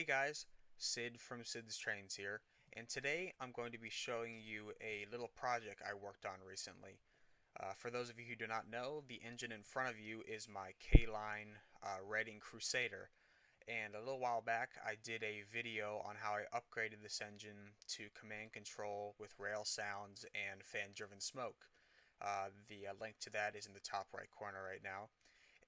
Hey guys, Sid from Sid's Trains here, and today I'm going to be showing you a little project I worked on recently. For those of you who do not know, the engine in front of you is my K-Line Reading Crusader, and a little while back I did a video on how I upgraded this engine to command control with rail sounds and fan-driven smoke. The link to that is in the top right corner right now.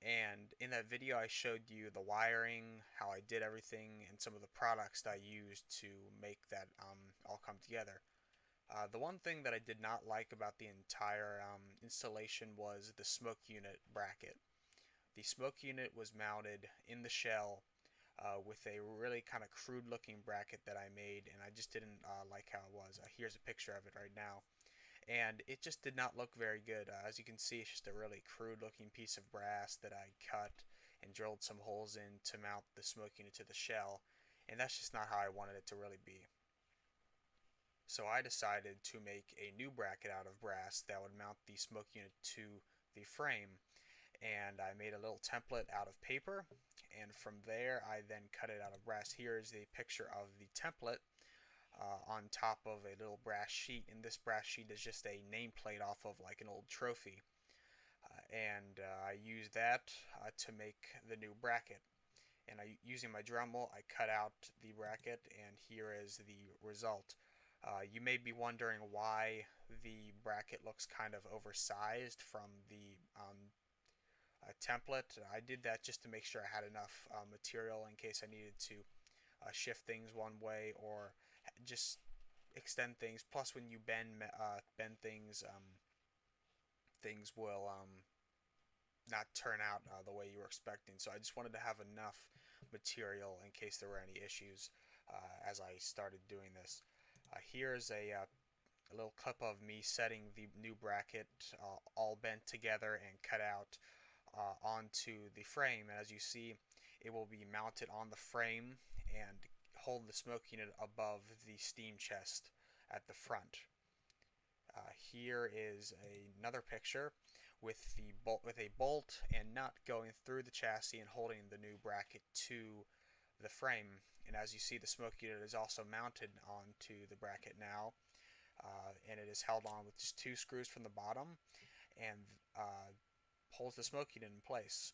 And in that video, I showed you the wiring, how I did everything, and some of the products that I used to make that all come together. The one thing that I did not like about the entire installation was the smoke unit bracket. The smoke unit was mounted in the shell with a really kind of crude looking bracket that I made, and I just didn't like how it was. Here's a picture of it right now, and it just did not look very good. As you can see, it's just a really crude looking piece of brass that I cut and drilled some holes in to mount the smoke unit to the shell, and that's just not how I wanted it to really be. So I decided to make a new bracket out of brass that would mount the smoke unit to the frame, and I made a little template out of paper, and from there I then cut it out of brass. Here is a picture of the template on top of a little brass sheet, and this brass sheet is just a nameplate off of like an old trophy. I used that to make the new bracket. And using my Dremel, I cut out the bracket, and here is the result. You may be wondering why the bracket looks kind of oversized from the template. I did that just to make sure I had enough material in case I needed to shift things one way or just extend things. Plus, when you bend things, things will not turn out the way you were expecting. So I just wanted to have enough material in case there were any issues as I started doing this. Here's a little clip of me setting the new bracket all bent together and cut out onto the frame. And as you see, it will be mounted on the frame and hold the smoke unit above the steam chest at the front. Here is another picture with a bolt and nut going through the chassis and holding the new bracket to the frame. And as you see, the smoke unit is also mounted onto the bracket now, and it is held on with just two screws from the bottom and holds the smoke unit in place.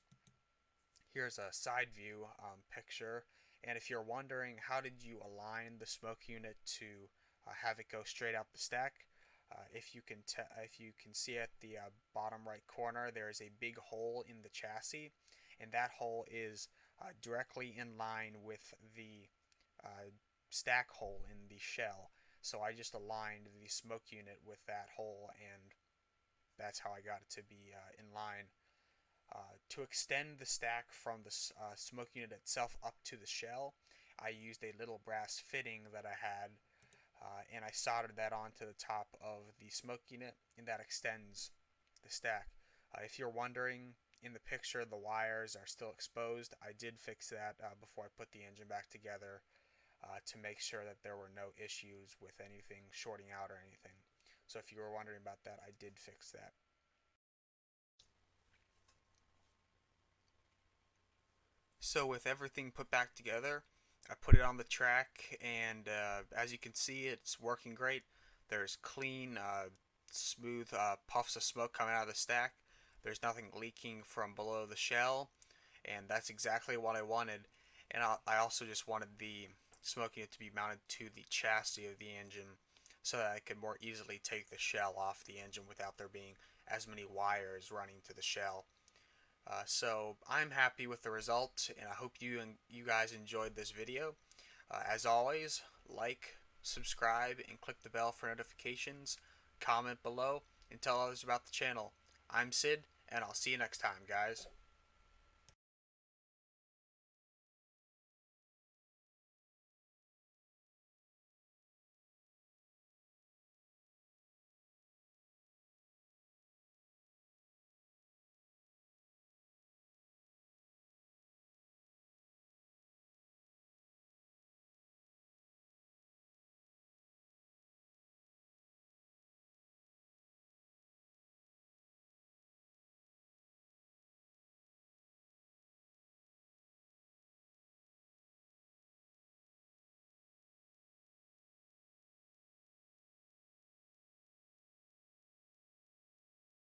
Here's a side view picture, and if you're wondering how did you align the smoke unit to have it go straight out the stack, if you can see at the bottom right corner, there is a big hole in the chassis, and that hole is directly in line with the stack hole in the shell. So I just aligned the smoke unit with that hole, and that's how I got it to be in line. To extend the stack from the smoke unit itself up to the shell, I used a little brass fitting that I had, and I soldered that onto the top of the smoke unit, and that extends the stack. If you're wondering, in the picture the wires are still exposed. I did fix that before I put the engine back together to make sure that there were no issues with anything shorting out or anything. So if you were wondering about that, I did fix that. So with everything put back together, I put it on the track, and as you can see, it's working great. There's clean, smooth puffs of smoke coming out of the stack. There's nothing leaking from below the shell, and that's exactly what I wanted. And I also just wanted the smoke unit to be mounted to the chassis of the engine so that I could more easily take the shell off the engine without there being as many wires running to the shell. So I'm happy with the result, and I hope you guys enjoyed this video. As always, like, subscribe, and click the bell for notifications. Comment below and tell others about the channel. I'm Sid, and I'll see you next time, guys.